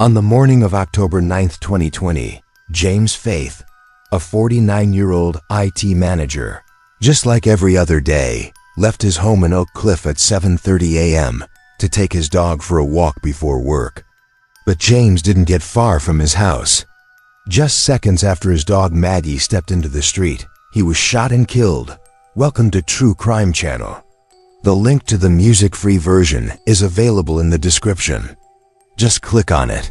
On the morning of October 9, 2020, James Faith, a 49-year-old IT manager, just like every other day, left his home in Oak Cliff at 7:30 a.m. to take his dog for a walk before work. But James didn't get far from his house. Just seconds after his dog Maggie stepped into the street, he was shot and killed. Welcome to True Crime Channel. The link to the music-free version is available in the description. Just click on it.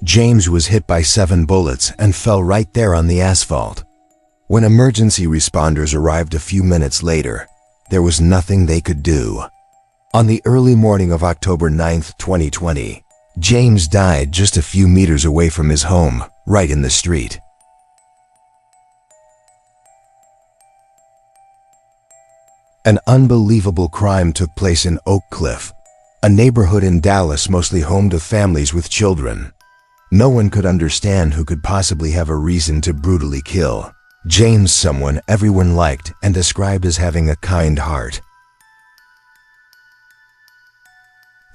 James was hit by 7 bullets and fell right there on the asphalt. When emergency responders arrived a few minutes later, there was nothing they could do. On the early morning of October 9, 2020, James died just a few meters away from his home, right in the street. An unbelievable crime took place in Oak Cliff, a neighborhood in Dallas mostly home to families with children. No one could understand who could possibly have a reason to brutally kill James, someone everyone liked and described as having a kind heart.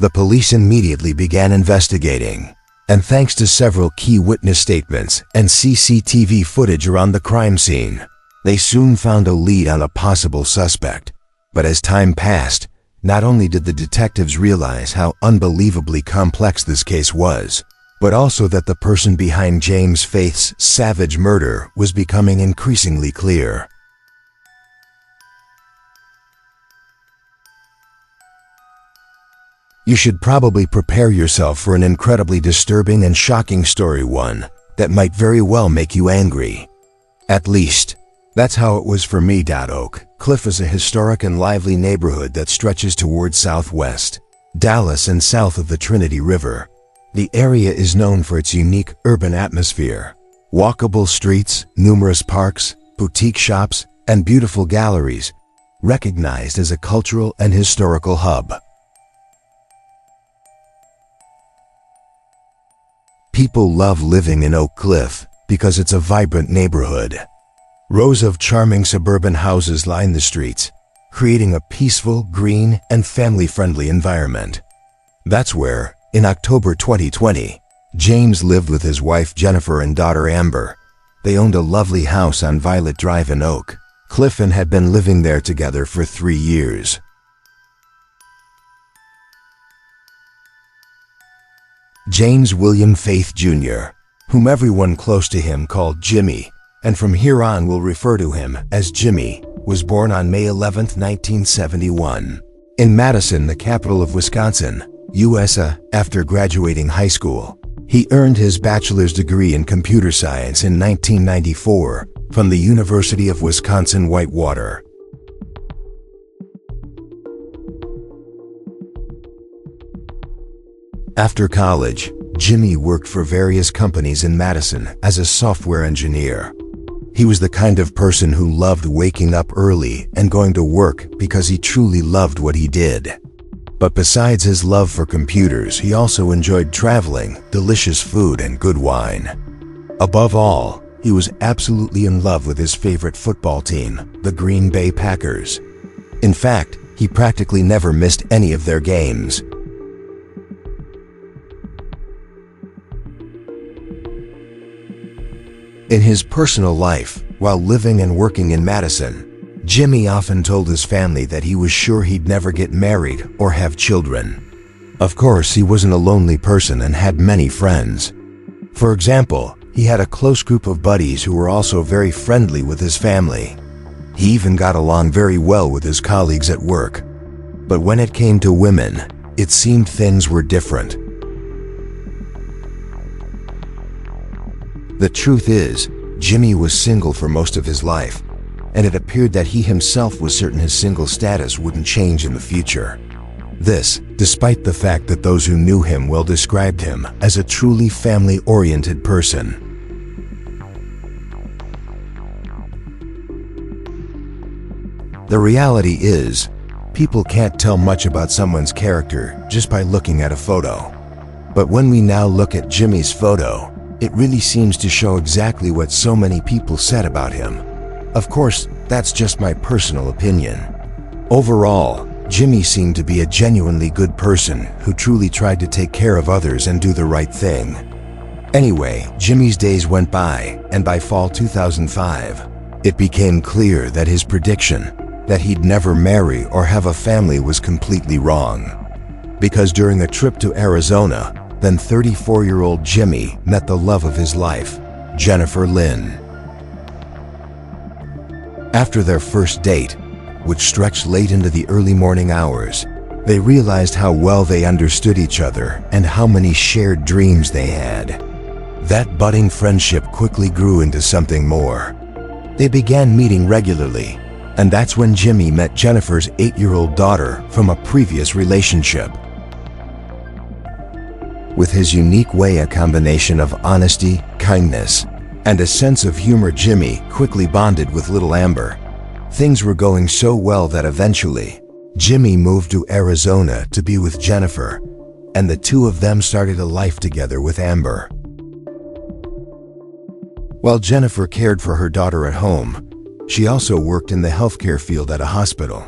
The police immediately began investigating, and thanks to several key witness statements and CCTV footage around the crime scene, they soon found a lead on a possible suspect. But as time passed, not only did the detectives realize how unbelievably complex this case was, but also that the person behind James Faith's savage murder was becoming increasingly clear. You should probably prepare yourself for an incredibly disturbing and shocking story, one that might very well make you angry. At least, that's how it was for me. Oak Cliff is a historic and lively neighborhood that stretches towards southwest Dallas and south of the Trinity River. The area is known for its unique urban atmosphere, walkable streets, numerous parks, boutique shops, and beautiful galleries, recognized as a cultural and historical hub. People love living in Oak Cliff because it's a vibrant neighborhood. Rows of charming suburban houses line the streets, creating a peaceful, green, and family-friendly environment. That's where, in October 2020, James lived with his wife Jennifer and daughter Amber. They owned a lovely house on Violet Drive in Oak Cliff and had been living there together for 3 years. James William Faith Jr., whom everyone close to him called Jimmy, and from here on will refer to him as Jimmy, was born on May 11, 1971, in Madison, the capital of Wisconsin, USA. After graduating high school, he earned his bachelor's degree in computer science in 1994 from the University of Wisconsin-Whitewater. After college, Jimmy worked for various companies in Madison as a software engineer. He was the kind of person who loved waking up early and going to work because he truly loved what he did. But besides his love for computers, he also enjoyed traveling, delicious food, and good wine. Above all, he was absolutely in love with his favorite football team, the Green Bay Packers. In fact, he practically never missed any of their games. In his personal life, while living and working in Madison, Jimmy often told his family that he was sure he'd never get married or have children. Of course, he wasn't a lonely person and had many friends. For example, he had a close group of buddies who were also very friendly with his family. He even got along very well with his colleagues at work. But when it came to women, it seemed things were different. The truth is, Jimmy was single for most of his life, and it appeared that he himself was certain his single status wouldn't change in the future. This, despite the fact that those who knew him well described him as a truly family-oriented person. The reality is, people can't tell much about someone's character just by looking at a photo. But when we now look at Jimmy's photo, it really seems to show exactly what so many people said about him. Of course, that's just my personal opinion. Overall, Jimmy seemed to be a genuinely good person who truly tried to take care of others and do the right thing. Anyway, Jimmy's days went by, and by fall 2005, it became clear that his prediction that he'd never marry or have a family was completely wrong. Because during a trip to Arizona, then 34-year-old Jimmy met the love of his life, Jennifer Lynn. After their first date, which stretched late into the early morning hours, they realized how well they understood each other and how many shared dreams they had. That budding friendship quickly grew into something more. They began meeting regularly, and that's when Jimmy met Jennifer's 8-year-old daughter from a previous relationship. With his unique way, a combination of honesty, kindness, and a sense of humor, Jimmy quickly bonded with little Amber. Things were going so well that eventually, Jimmy moved to Arizona to be with Jennifer, and the two of them started a life together with Amber. While Jennifer cared for her daughter at home, she also worked in the healthcare field at a hospital.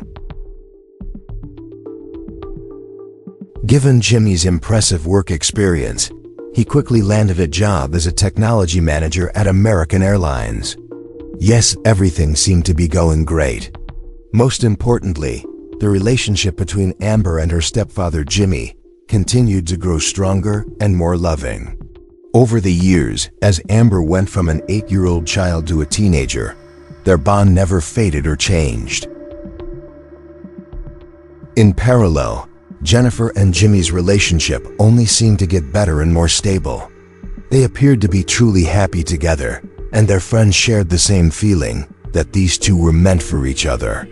Given Jimmy's impressive work experience, he quickly landed a job as a technology manager at American Airlines. Yes, everything seemed to be going great. Most importantly, the relationship between Amber and her stepfather Jimmy continued to grow stronger and more loving. Over the years, as Amber went from an 8-year-old child to a teenager, their bond never faded or changed. In parallel, Jennifer and Jimmy's relationship only seemed to get better and more stable. They appeared to be truly happy together, and their friends shared the same feeling that these two were meant for each other.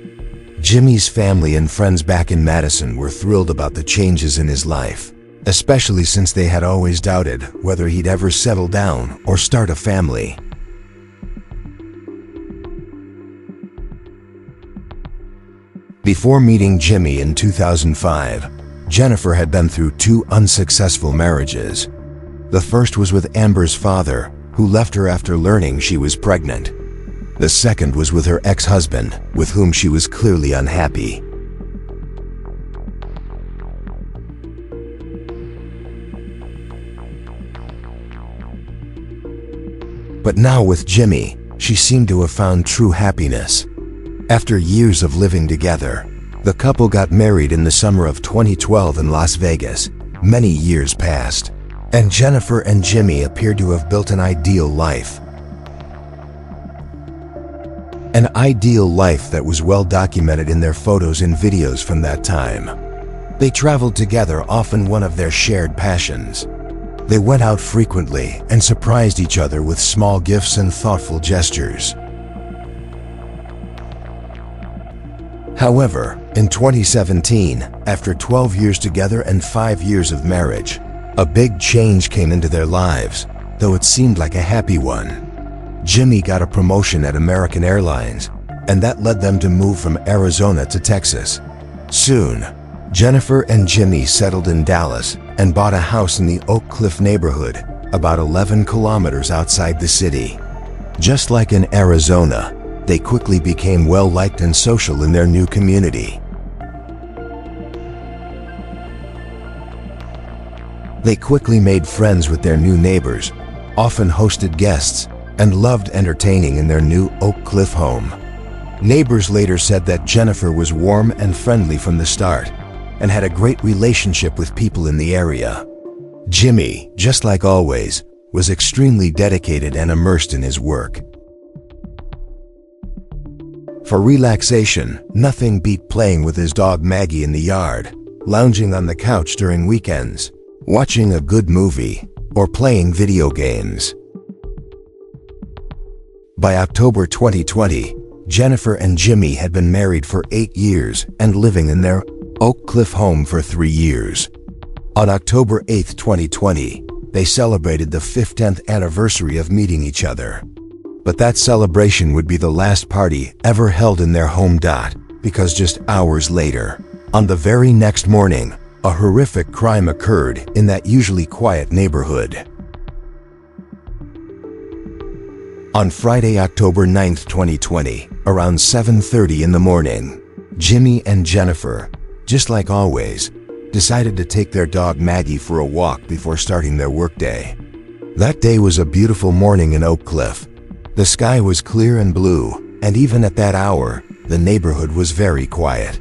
Jimmy's family and friends back in Madison were thrilled about the changes in his life, especially since they had always doubted whether he'd ever settle down or start a family. Before meeting Jimmy in 2005, Jennifer had been through 2 unsuccessful marriages. The first was with Amber's father, who left her after learning she was pregnant. The second was with her ex-husband, with whom she was clearly unhappy. But now with Jimmy, she seemed to have found true happiness. After years of living together, the couple got married in the summer of 2012 in Las Vegas. Many years passed, and Jennifer and Jimmy appeared to have built an ideal life. An ideal life that was well documented in their photos and videos from that time. They traveled together, often one of their shared passions. They went out frequently and surprised each other with small gifts and thoughtful gestures. However, in 2017, after 12 years together and 5 years of marriage, a big change came into their lives, though it seemed like a happy one. Jimmy got a promotion at American Airlines, and that led them to move from Arizona to Texas. Soon, Jennifer and Jimmy settled in Dallas and bought a house in the Oak Cliff neighborhood, about 11 kilometers outside the city. Just like in Arizona, they quickly became well-liked and social in their new community. They quickly made friends with their new neighbors, often hosted guests, and loved entertaining in their new Oak Cliff home. Neighbors later said that Jennifer was warm and friendly from the start, and had a great relationship with people in the area. Jimmy, just like always, was extremely dedicated and immersed in his work. For relaxation, nothing beat playing with his dog Maggie in the yard, lounging on the couch during weekends, watching a good movie, or playing video games. By October 2020, Jennifer and Jimmy had been married for 8 years and living in their Oak Cliff home for 3 years. On October 8, 2020, they celebrated the 15th anniversary of meeting each other. But that celebration would be the last party ever held in their home. Because just hours later, on the very next morning, a horrific crime occurred in that usually quiet neighborhood. On Friday, October 9, 2020, around 7:30 in the morning, Jimmy and Jennifer, just like always, decided to take their dog Maggie for a walk before starting their workday. That day was a beautiful morning in Oak Cliff. The sky was clear and blue, and even at that hour, the neighborhood was very quiet.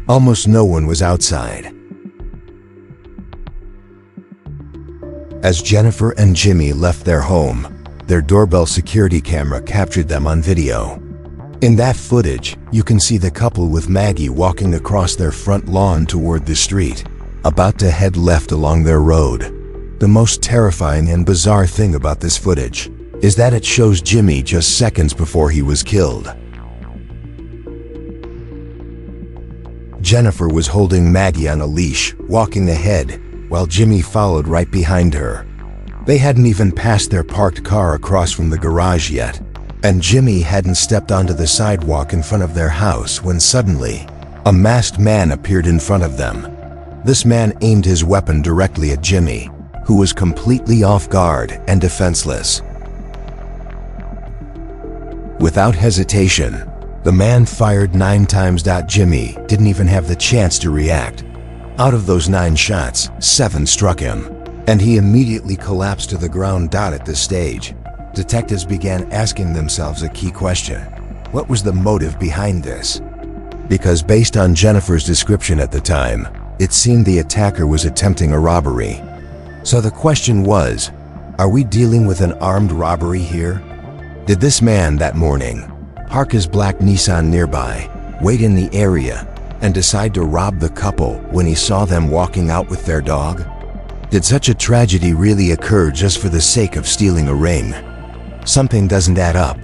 Almost no one was outside. As Jennifer and Jimmy left their home, their doorbell security camera captured them on video. In that footage, you can see the couple with Maggie walking across their front lawn toward the street, about to head left along their road. The most terrifying and bizarre thing about this footage is that it shows Jimmy just seconds before he was killed. Jennifer was holding Maggie on a leash, walking ahead, while Jimmy followed right behind her. They hadn't even passed their parked car across from the garage yet, and Jimmy hadn't stepped onto the sidewalk in front of their house when suddenly, a masked man appeared in front of them. This man aimed his weapon directly at Jimmy, who was completely off guard and defenseless. Without hesitation, the man fired 9 times. Jimmy didn't even have the chance to react. Out of those 9 shots, 7 struck him, and he immediately collapsed to the ground. At this stage, detectives began asking themselves a key question. What was the motive behind this? Because based on Jennifer's description at the time, it seemed the attacker was attempting a robbery. So the question was, are we dealing with an armed robbery here? Did this man that morning park his black Nissan nearby, wait in the area, and decide to rob the couple when he saw them walking out with their dog? Did such a tragedy really occur just for the sake of stealing a ring? Something doesn't add up.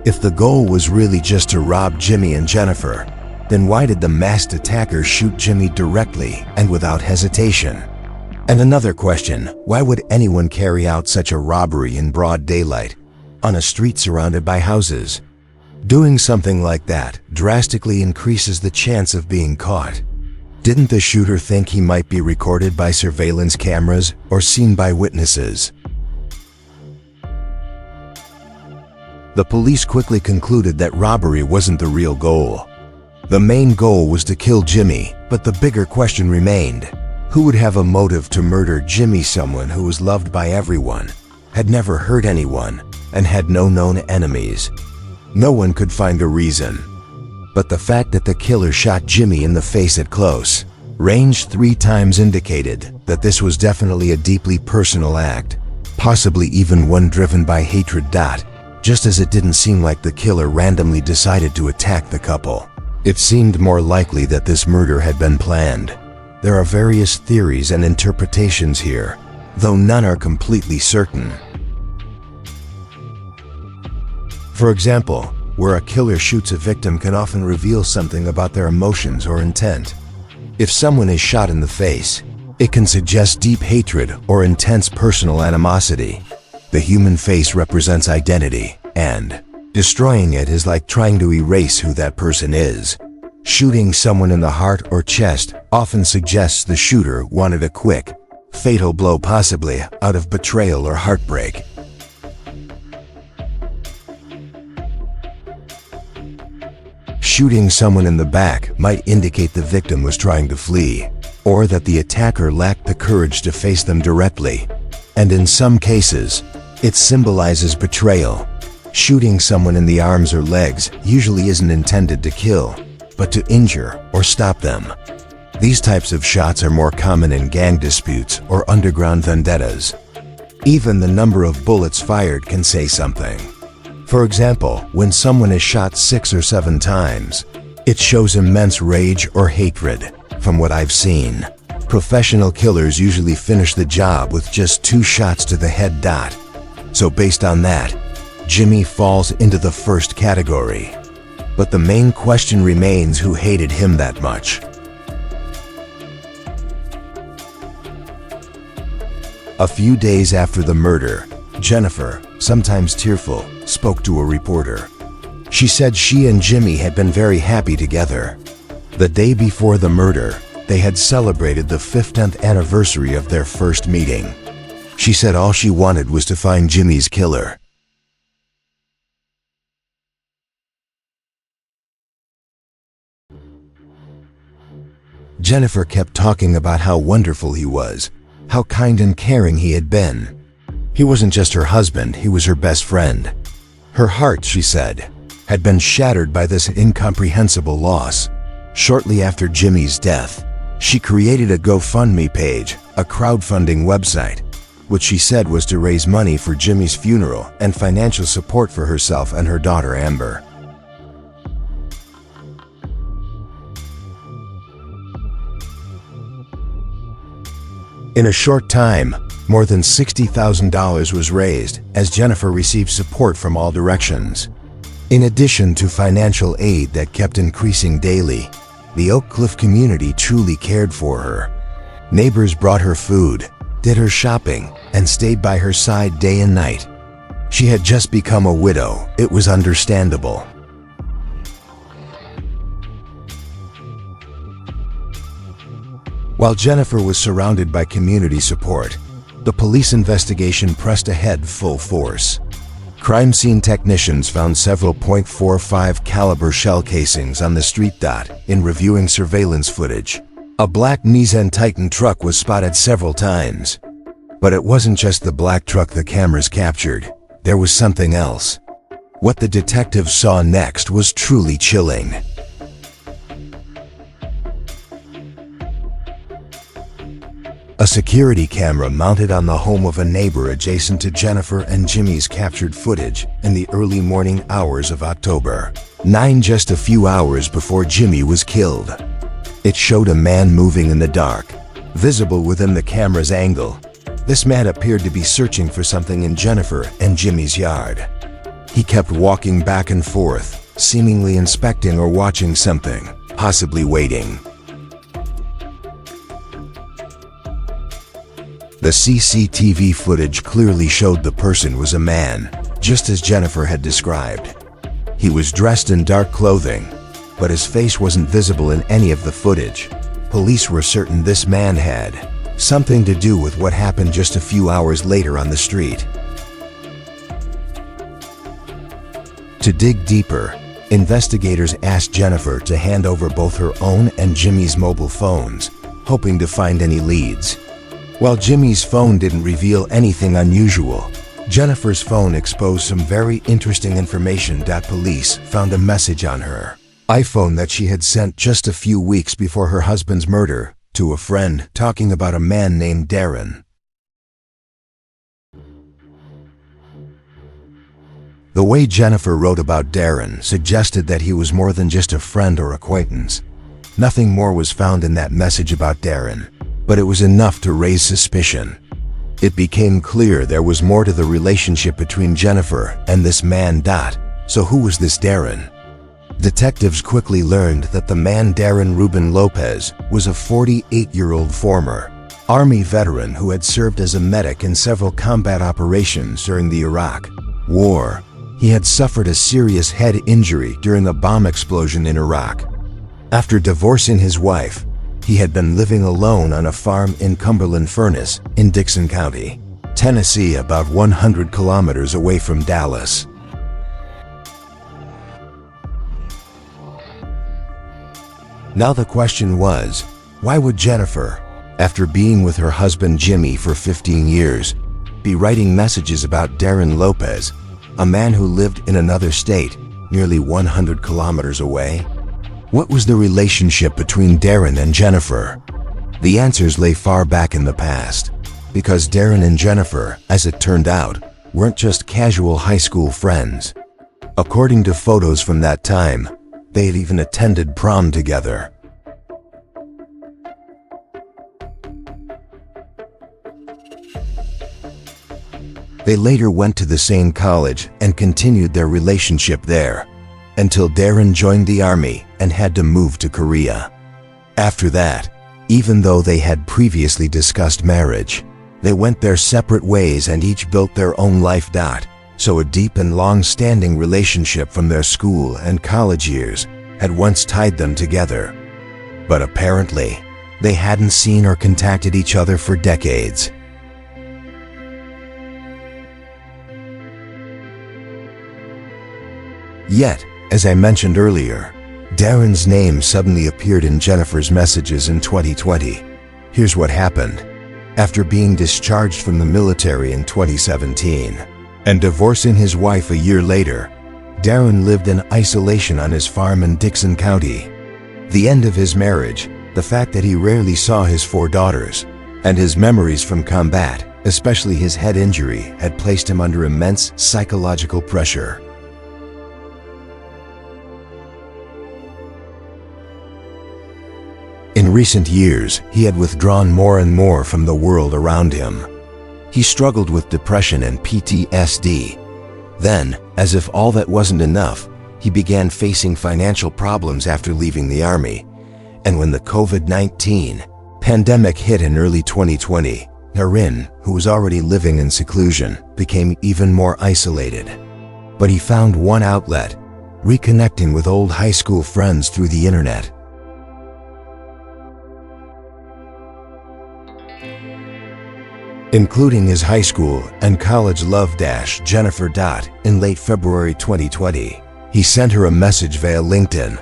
If the goal was really just to rob Jimmy and Jennifer, then why did the masked attacker shoot Jimmy directly and without hesitation? And another question, why would anyone carry out such a robbery in broad daylight, on a street surrounded by houses? Doing something like that drastically increases the chance of being caught. Didn't the shooter think he might be recorded by surveillance cameras or seen by witnesses? The police quickly concluded that robbery wasn't the real goal. The main goal was to kill Jimmy, but the bigger question remained. Who would have a motive to murder Jimmy, someone who was loved by everyone, had never hurt anyone, and had no known enemies? No one could find a reason. But the fact that the killer shot Jimmy in the face at close range 3 times indicated that this was definitely a deeply personal act, possibly even one driven by hatred. Just as it didn't seem like the killer randomly decided to attack the couple. It seemed more likely that this murder had been planned. There are various theories and interpretations here, though none are completely certain. For example, where a killer shoots a victim can often reveal something about their emotions or intent. If someone is shot in the face, it can suggest deep hatred or intense personal animosity. The human face represents identity, and destroying it is like trying to erase who that person is. Shooting someone in the heart or chest often suggests the shooter wanted a quick, fatal blow, possibly out of betrayal or heartbreak. Shooting someone in the back might indicate the victim was trying to flee, or that the attacker lacked the courage to face them directly. And in some cases, it symbolizes betrayal. Shooting someone in the arms or legs usually isn't intended to kill, but to injure or stop them. These types of shots are more common in gang disputes or underground vendettas. Even the number of bullets fired can say something. For example, when someone is shot 6 or 7 times, it shows immense rage or hatred. From what I've seen, professional killers usually finish the job with just 2 shots to the head. So based on that, Jimmy falls into the first category. But the main question remains, who hated him that much? A few days after the murder, Jennifer, sometimes tearful, spoke to a reporter. She said she and Jimmy had been very happy together. The day before the murder, they had celebrated the 50th anniversary of their first meeting. She said all she wanted was to find Jimmy's killer. Jennifer kept talking about how wonderful he was, how kind and caring he had been. He wasn't just her husband, he was her best friend. Her heart, she said, had been shattered by this incomprehensible loss. Shortly after Jimmy's death, she created a GoFundMe page, a crowdfunding website, which she said was to raise money for Jimmy's funeral and financial support for herself and her daughter Amber. In a short time, more than $60,000 was raised as Jennifer received support from all directions. In addition to financial aid that kept increasing daily, the Oak Cliff community truly cared for her. Neighbors brought her food, did her shopping, and stayed by her side day and night. She had just become a widow. It was understandable. While Jennifer was surrounded by community support, the police investigation pressed ahead full force. Crime scene technicians found several .45 caliber shell casings on the street. In reviewing surveillance footage, a black Nissan Titan truck was spotted several times. But it wasn't just the black truck the cameras captured. There was something else. What the detectives saw next was truly chilling. A security camera mounted on the home of a neighbor adjacent to Jennifer and Jimmy's captured footage in the early morning hours of October 9, just a few hours before Jimmy was killed. It showed a man moving in the dark, visible within the camera's angle. This man appeared to be searching for something in Jennifer and Jimmy's yard. He kept walking back and forth, seemingly inspecting or watching something, possibly waiting. The CCTV footage clearly showed the person was a man, just as Jennifer had described. He was dressed in dark clothing, but his face wasn't visible in any of the footage. Police were certain this man had something to do with what happened just a few hours later on the street. To dig deeper, investigators asked Jennifer to hand over both her own and Jimmy's mobile phones, hoping to find any leads. While Jimmy's phone didn't reveal anything unusual, Jennifer's phone exposed some very interesting information. Police found a message on her iPhone that she had sent just a few weeks before her husband's murder to a friend, talking about a man named Darren. The way Jennifer wrote about Darren suggested that he was more than just a friend or acquaintance. Nothing more was found in that message about Darren, but it was enough to raise suspicion. It became clear there was more to the relationship between Jennifer and this man. So who was this Darren? Detectives quickly learned that the man Darren Ruben Lopez was a 48-year-old former Army veteran who had served as a medic in several combat operations during the Iraq War. He had suffered a serious head injury during a bomb explosion in Iraq. After divorcing his wife, he had been living alone on a farm in Cumberland Furnace in Dixon County, Tennessee, about 100 kilometers away from Dallas. Now the question was, why would Jennifer, after being with her husband Jimmy for 15 years, be writing messages about Darren Lopez, a man who lived in another state, nearly 100 kilometers away? What was the relationship between Darren and Jennifer? The answers lay far back in the past, because Darren and Jennifer, as it turned out, weren't just casual high school friends. According to photos from that time, they had even attended prom together. They later went to the same college and continued their relationship there, until Darren joined the Army and had to move to Korea. After that, even though they had previously discussed marriage, they went their separate ways and each built their own life. So a deep and long-standing relationship from their school and college years had once tied them together. But apparently, they hadn't seen or contacted each other for decades. Yet, as I mentioned earlier, Darren's name suddenly appeared in Jennifer's messages in 2020. Here's what happened. After being discharged from the military in 2017 and divorcing his wife a year later, Darren lived in isolation on his farm in Dixon County. The end of his marriage, the fact that he rarely saw his 4 daughters, and his memories from combat, especially his head injury, had placed him under immense psychological pressure. In recent years, he had withdrawn more and more from the world around him. He struggled with depression and PTSD. Then, as if all that wasn't enough, he began facing financial problems after leaving the army. And when the COVID-19 pandemic hit in early 2020, Darren, who was already living in seclusion, became even more isolated. But he found one outlet: reconnecting with old high school friends through the internet. Including his high school and college love Jennifer. In late February 2020, he sent her a message via LinkedIn.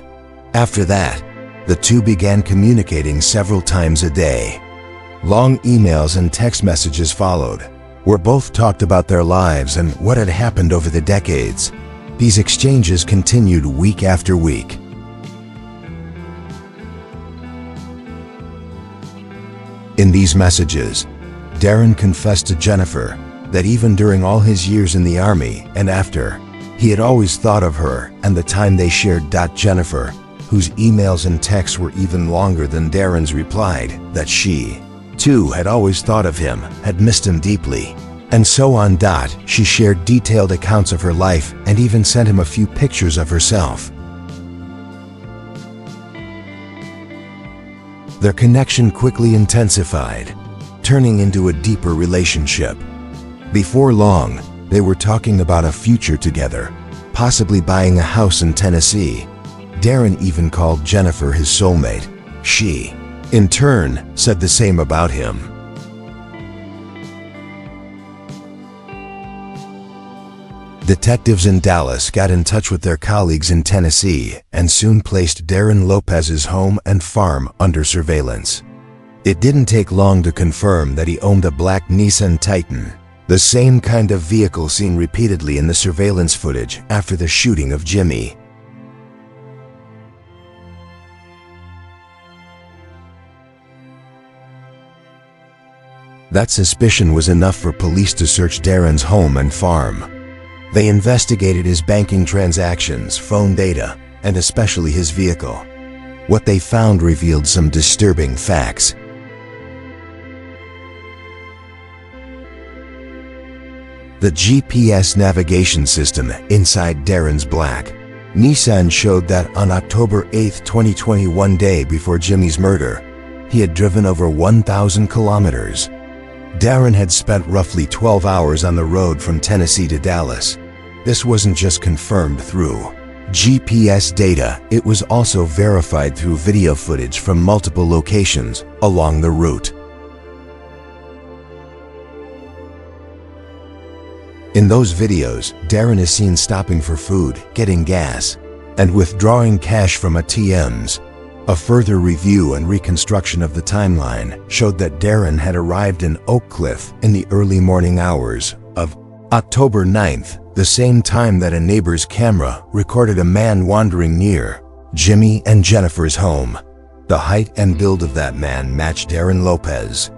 After that, the two began communicating several times a day. Long emails and text messages followed, where both talked about their lives and what had happened over the decades. These exchanges continued week after week. In these messages, Darren confessed to Jennifer that even during all his years in the army and after, he had always thought of her and the time they shared. Jennifer, whose emails and texts were even longer than Darren's, replied that she, too, had always thought of him, had missed him deeply, and so on. She shared detailed accounts of her life and even sent him a few pictures of herself. Their connection quickly intensified, turning into a deeper relationship. Before long, they were talking about a future together, possibly buying a house in Tennessee. Darren even called Jennifer his soulmate. She, in turn, said the same about him. Detectives in Dallas got in touch with their colleagues in Tennessee and soon placed Darren Lopez's home and farm under surveillance. It didn't take long to confirm that he owned a black Nissan Titan, the same kind of vehicle seen repeatedly in the surveillance footage after the shooting of Jimmy. That suspicion was enough for police to search Darren's home and farm. They investigated his banking transactions, phone data, and especially his vehicle. What they found revealed some disturbing facts. The GPS navigation system inside Darren's black Nissan showed that on October 8, 2020, one day before Jimmy's murder, he had driven over 1,000 kilometers. Darren had spent roughly 12 hours on the road from Tennessee to Dallas. This wasn't just confirmed through GPS data, it was also verified through video footage from multiple locations along the route. In those videos, Darren is seen stopping for food, getting gas, and withdrawing cash from ATMs. A further review and reconstruction of the timeline showed that Darren had arrived in Oak Cliff in the early morning hours of October 9th, the same time that a neighbor's camera recorded a man wandering near Jimmy and Jennifer's home. The height and build of that man matched Darren Lopez.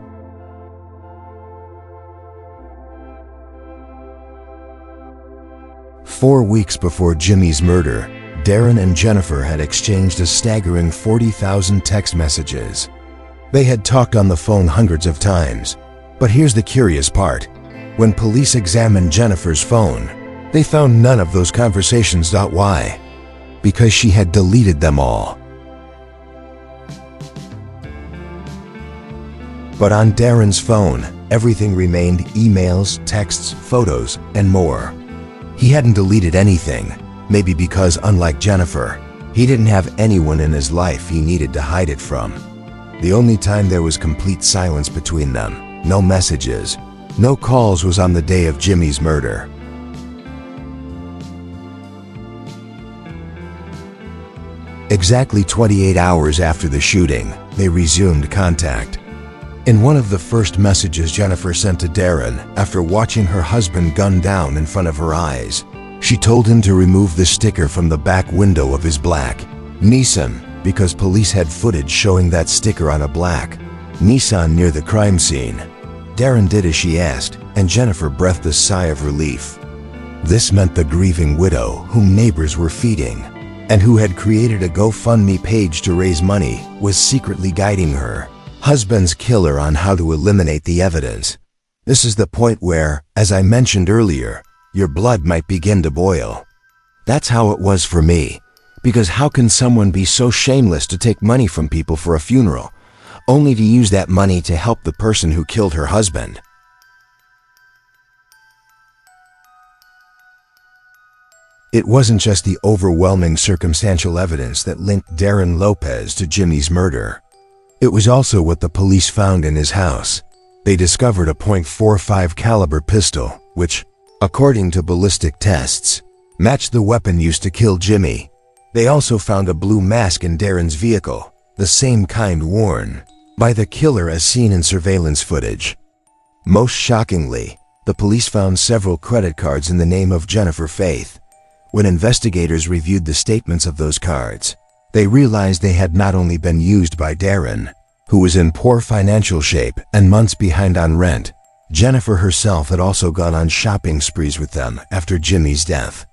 "4 weeks before Jimmy's murder, Darren and Jennifer had exchanged a staggering 40,000 text messages. They had talked on the phone hundreds of times. But here's the curious part. When police examined Jennifer's phone, they found none of those conversations. Why? Because she had deleted them all. But on Darren's phone, everything remained: emails, texts, photos, and more. He hadn't deleted anything, maybe because, unlike Jennifer, he didn't have anyone in his life he needed to hide it from. The only time there was complete silence between them, no messages, no calls, was on the day of Jimmy's murder. Exactly 28 hours after the shooting, they resumed contact. In one of the first messages Jennifer sent to Darren after watching her husband gunned down in front of her eyes, she told him to remove the sticker from the back window of his black Nissan because police had footage showing that sticker on a black Nissan near the crime scene. Darren did as she asked, and Jennifer breathed a sigh of relief. This meant the grieving widow, whom neighbors were feeding, and who had created a GoFundMe page to raise money, was secretly guiding her husband's killer on how to eliminate the evidence. This is the point where, as I mentioned earlier, your blood might begin to boil. That's how it was for me, because how can someone be so shameless to take money from people for a funeral, only to use that money to help the person who killed her husband? It wasn't just the overwhelming circumstantial evidence that linked Darren Lopez to Jimmy's murder. It was also what the police found in his house. They discovered a .45 caliber pistol, which, according to ballistic tests, matched the weapon used to kill Jimmy. They also found a blue mask in Darren's vehicle, the same kind worn by the killer as seen in surveillance footage. Most shockingly, the police found several credit cards in the name of Jennifer Faith. When investigators reviewed the statements of those cards, they realized they had not only been used by Darren, who was in poor financial shape and months behind on rent. Jennifer herself had also gone on shopping sprees with them after Jimmy's death.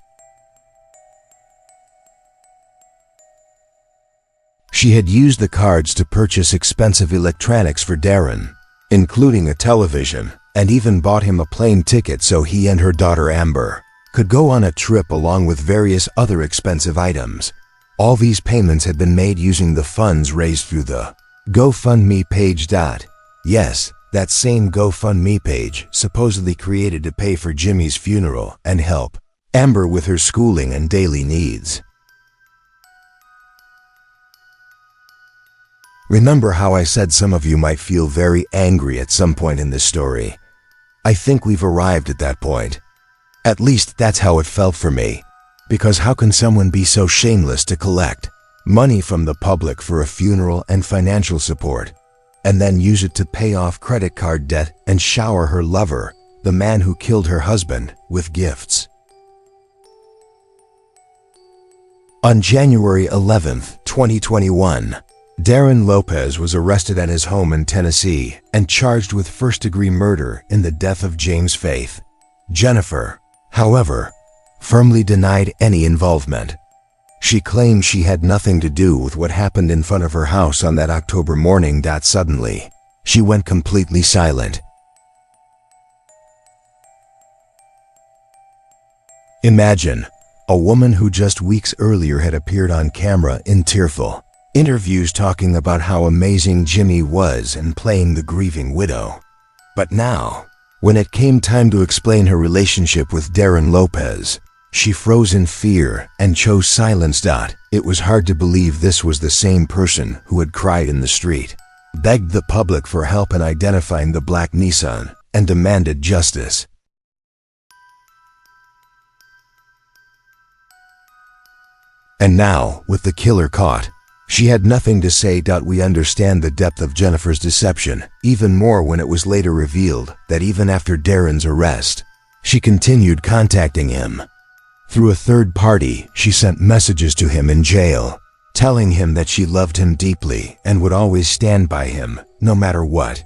She had used the cards to purchase expensive electronics for Darren, including a television, and even bought him a plane ticket so he and her daughter Amber could go on a trip along with various other expensive items. All these payments had been made using the funds raised through the GoFundMe page. Yes, that same GoFundMe page supposedly created to pay for Jimmy's funeral and help Amber with her schooling and daily needs. Remember how I said some of you might feel very angry at some point in this story? I think we've arrived at that point. At least that's how it felt for me. Because how can someone be so shameless to collect money from the public for a funeral and financial support, and then use it to pay off credit card debt and shower her lover, the man who killed her husband, with gifts? On January 11, 2021, Darren Lopez was arrested at his home in Tennessee and charged with first-degree murder in the death of James Faith. Jennifer, however, firmly denied any involvement. She claimed she had nothing to do with what happened in front of her house on that October morning. Suddenly, she went completely silent. Imagine a woman who just weeks earlier had appeared on camera in tearful interviews talking about how amazing Jimmy was and playing the grieving widow. But now, when it came time to explain her relationship with Darren Lopez, she froze in fear and chose silence. It was hard to believe this was the same person who had cried in the street, begged the public for help in identifying the black Nissan, and demanded justice. And now, with the killer caught, she had nothing to say. We understand the depth of Jennifer's deception, even more when it was later revealed that even after Darren's arrest, she continued contacting him. Through a third party, she sent messages to him in jail, telling him that she loved him deeply and would always stand by him, no matter what.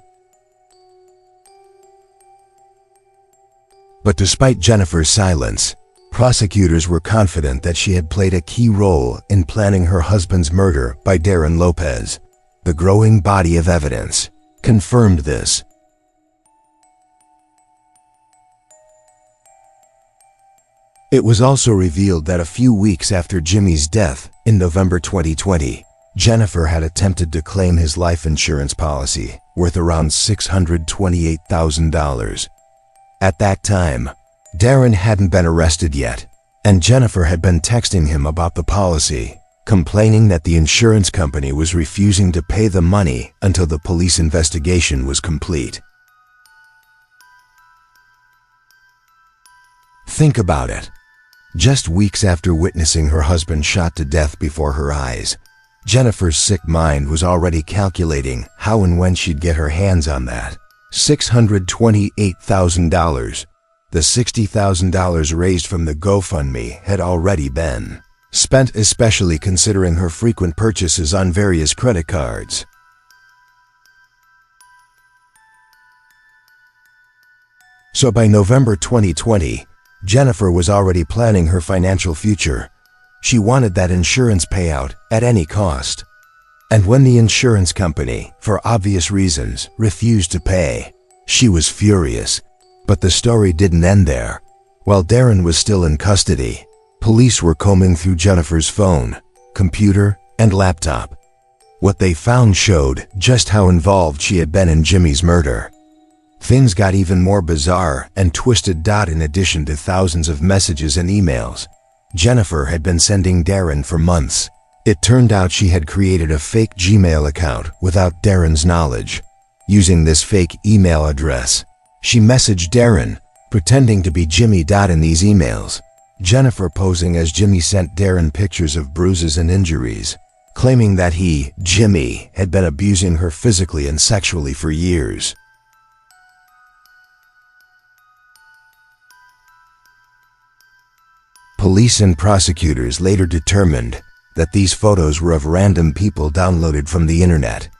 But despite Jennifer's silence, prosecutors were confident that she had played a key role in planning her husband's murder by Darren Lopez. The growing body of evidence confirmed this. It was also revealed that a few weeks after Jimmy's death, in November 2020, Jennifer had attempted to claim his life insurance policy, worth around $628,000. At that time, Darren hadn't been arrested yet, and Jennifer had been texting him about the policy, complaining that the insurance company was refusing to pay the money until the police investigation was complete. Think about it. Just weeks after witnessing her husband shot to death before her eyes, Jennifer's sick mind was already calculating how and when she'd get her hands on that $628,000. The $60,000 raised from the GoFundMe had already been spent, especially considering her frequent purchases on various credit cards. So by November 2020, Jennifer was already planning her financial future. She wanted that insurance payout at any cost. And when the insurance company, for obvious reasons, refused to pay, she was furious. But the story didn't end there. While Darren was still in custody, police were combing through Jennifer's phone, computer, and laptop. What they found showed just how involved she had been in Jimmy's murder. Things got even more bizarre and twisted. In addition to thousands of messages and emails Jennifer had been sending Darren for months, it turned out she had created a fake Gmail account without Darren's knowledge. Using this fake email address, she messaged Darren, pretending to be Jimmy. In these emails, Jennifer, posing as Jimmy, sent Darren pictures of bruises and injuries, claiming that he, Jimmy, had been abusing her physically and sexually for years. Police and prosecutors later determined that these photos were of random people downloaded from the internet.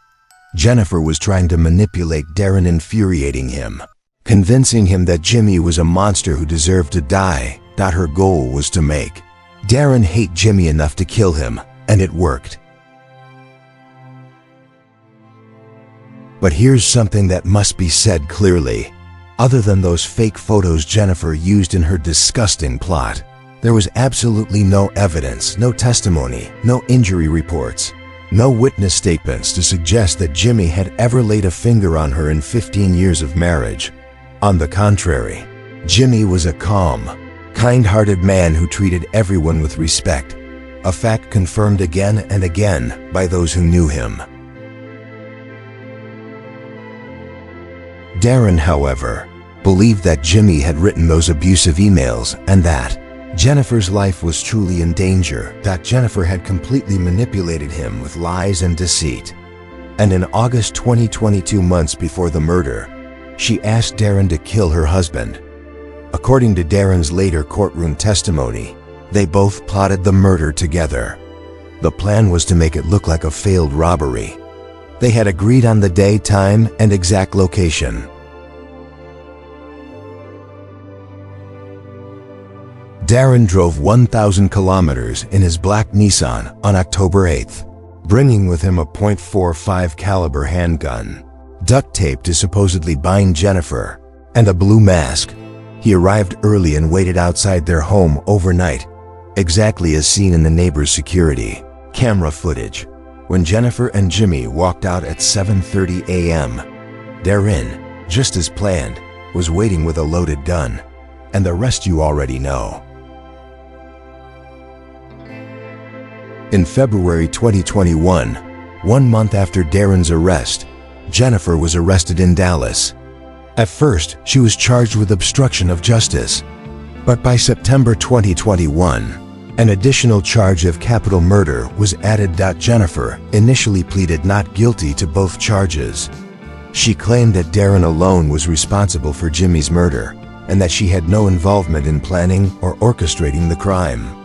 Jennifer was trying to manipulate Darren, infuriating him, convincing him that Jimmy was a monster who deserved to die. Her goal was to make Darren hate Jimmy enough to kill him, and it worked. But here's something that must be said clearly. Other than those fake photos Jennifer used in her disgusting plot, there was absolutely no evidence, no testimony, no injury reports, no witness statements to suggest that Jimmy had ever laid a finger on her in 15 years of marriage. On the contrary, Jimmy was a calm, kind-hearted man who treated everyone with respect, a fact confirmed again and again by those who knew him. Darren, however, believed that Jimmy had written those abusive emails and that Jennifer's life was truly in danger, that Jennifer had completely manipulated him with lies and deceit. And in August 2022, months before the murder, she asked Darren to kill her husband. According to Darren's later courtroom testimony, they both plotted the murder together. The plan was to make it look like a failed robbery. They had agreed on the day, time, and exact location. Darren drove 1,000 kilometers in his black Nissan on October 8th, bringing with him a .45 caliber handgun, duct tape to supposedly bind Jennifer, and a blue mask. He arrived early and waited outside their home overnight, exactly as seen in the neighbor's security camera footage. When Jennifer and Jimmy walked out at 7:30 a.m., Darren, just as planned, was waiting with a loaded gun. And the rest you already know. In February 2021, 1 month after Darren's arrest, Jennifer was arrested in Dallas. At first, she was charged with obstruction of justice. But by September 2021, an additional charge of capital murder was added. Jennifer initially pleaded not guilty to both charges. She claimed that Darren alone was responsible for Jimmy's murder, and that she had no involvement in planning or orchestrating the crime.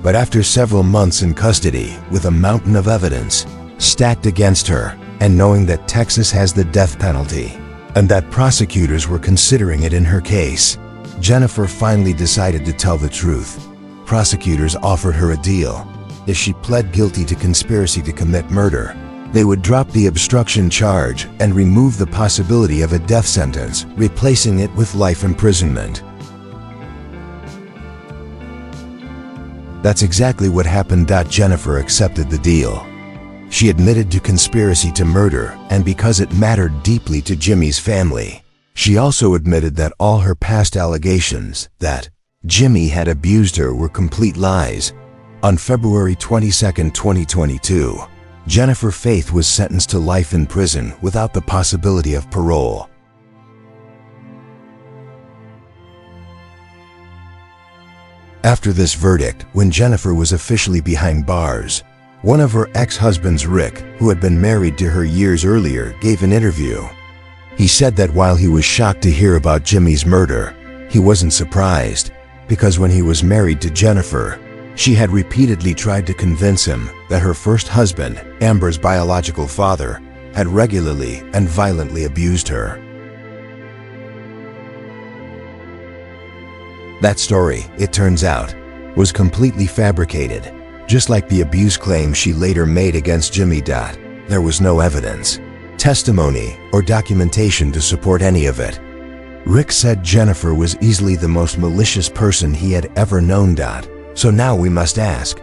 But after several months in custody, with a mountain of evidence stacked against her, and knowing that Texas has the death penalty, and that prosecutors were considering it in her case, Jennifer finally decided to tell the truth. Prosecutors offered her a deal. If she pled guilty to conspiracy to commit murder, they would drop the obstruction charge and remove the possibility of a death sentence, replacing it with life imprisonment. That's exactly what happened. Jennifer accepted the deal. She admitted to conspiracy to murder, and because it mattered deeply to Jimmy's family, she also admitted that all her past allegations that Jimmy had abused her were complete lies. On February 22, 2022, Jennifer Faith was sentenced to life in prison without the possibility of parole. After this verdict, when Jennifer was officially behind bars, one of her ex-husbands, Rick, who had been married to her years earlier, gave an interview. He said that while he was shocked to hear about Jimmy's murder, he wasn't surprised, because when he was married to Jennifer, she had repeatedly tried to convince him that her first husband, Amber's biological father, had regularly and violently abused her. That story, it turns out, was completely fabricated. Just like the abuse claim she later made against Jimmy. There was no evidence, testimony, or documentation to support any of it. Rick said Jennifer was easily the most malicious person he had ever known. So now we must ask,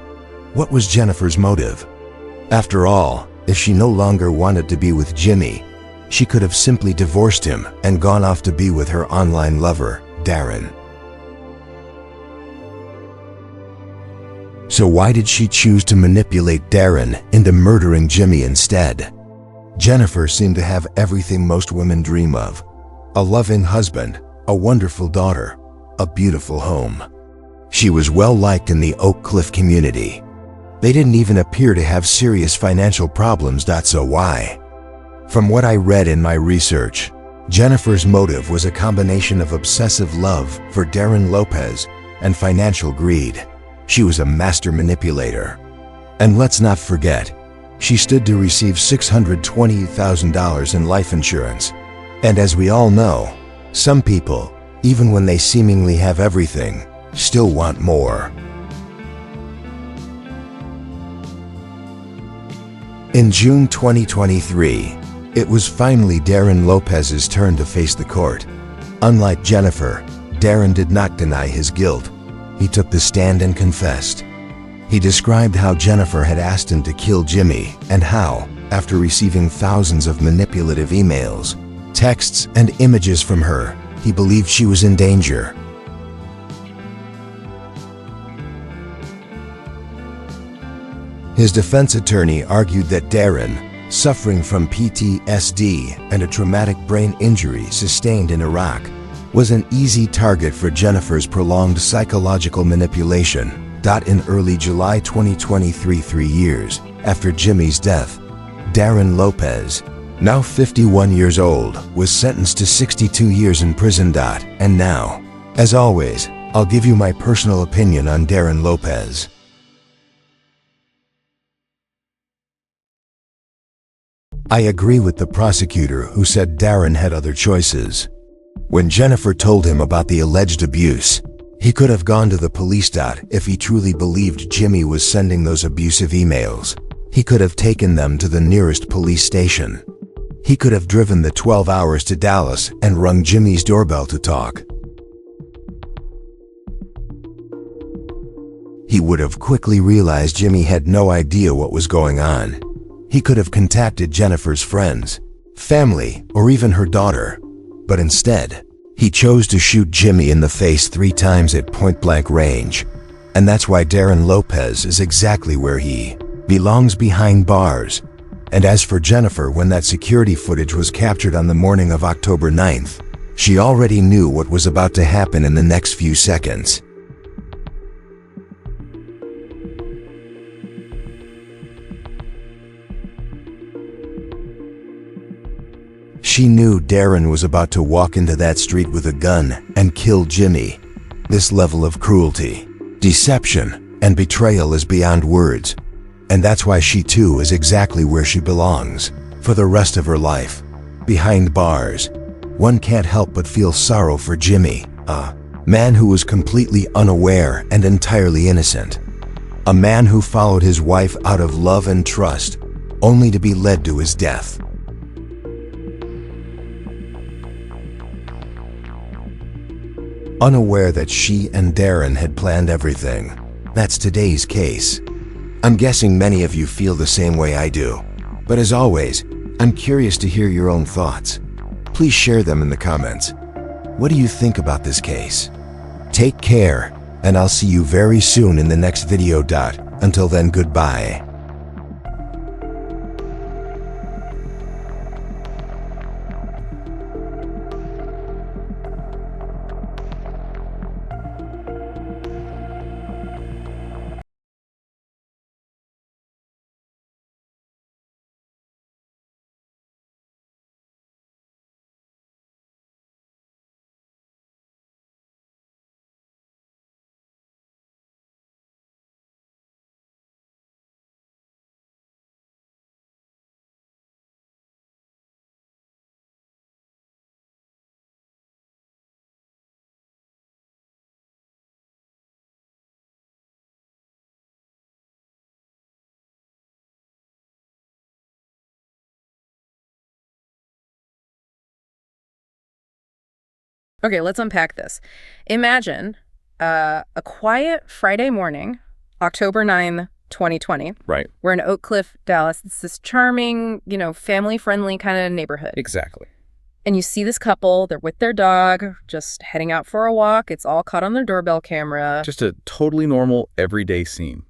what was Jennifer's motive? After all, if she no longer wanted to be with Jimmy, she could have simply divorced him and gone off to be with her online lover, Darren. So why did she choose to manipulate Darren into murdering Jimmy instead? Jennifer seemed to have everything most women dream of: a loving husband, a wonderful daughter, a beautiful home. She was well liked in the Oak Cliff community. They didn't even appear to have serious financial problems. So why? From what I read in my research, Jennifer's motive was a combination of obsessive love for Darren Lopez and financial greed. She was a master manipulator. And let's not forget, she stood to receive $620,000 in life insurance. And as we all know, some people, even when they seemingly have everything, still want more. In June 2023, it was finally Darren Lopez's turn to face the court. Unlike Jennifer, Darren did not deny his guilt. He took the stand and confessed. He described how Jennifer had asked him to kill Jimmy and how, after receiving thousands of manipulative emails, texts, and images from her, he believed she was in danger. His defense attorney argued that Darren, suffering from PTSD and a traumatic brain injury sustained in Iraq, was an easy target for Jennifer's prolonged psychological manipulation. In early July 2023, 3 years after Jimmy's death, Darren Lopez, now 51 years old, was sentenced to 62 years in prison. And now, as always, I'll give you my personal opinion on Darren Lopez. I agree with the prosecutor who said Darren had other choices. When Jennifer told him about the alleged abuse, he could have gone to the police. If he truly believed Jimmy was sending those abusive emails, he could have taken them to the nearest police station. He could have driven the 12 hours to Dallas and rung Jimmy's doorbell to talk. He would have quickly realized Jimmy had no idea what was going on. He could have contacted Jennifer's friends, family, or even her daughter. But instead, he chose to shoot Jimmy in the face 3 times at point-blank range. And that's why Darren Lopez is exactly where he belongs, behind bars. And as for Jennifer, when that security footage was captured on the morning of October 9th, she already knew what was about to happen in the next few seconds. She knew Darren was about to walk into that street with a gun and kill Jimmy. This level of cruelty, deception, and betrayal is beyond words. And that's why she too is exactly where she belongs, for the rest of her life, behind bars. One can't help but feel sorrow for Jimmy, a man who was completely unaware and entirely innocent. A man who followed his wife out of love and trust, only to be led to his death. Unaware that she and Darren had planned everything. That's today's case. I'm guessing many of you feel the same way I do. But as always, I'm curious to hear your own thoughts. Please share them in the comments. What do you think about this case? Take care, and I'll see you very soon in the next video. Until then, goodbye. Okay, let's unpack this. Imagine a quiet Friday morning, October 9th, 2020. Right. We're in Oak Cliff, Dallas. It's this charming, family-friendly kind of neighborhood. Exactly. And you see this couple, they're with their dog, just heading out for a walk. It's all caught on their doorbell camera. Just a totally normal, everyday scene.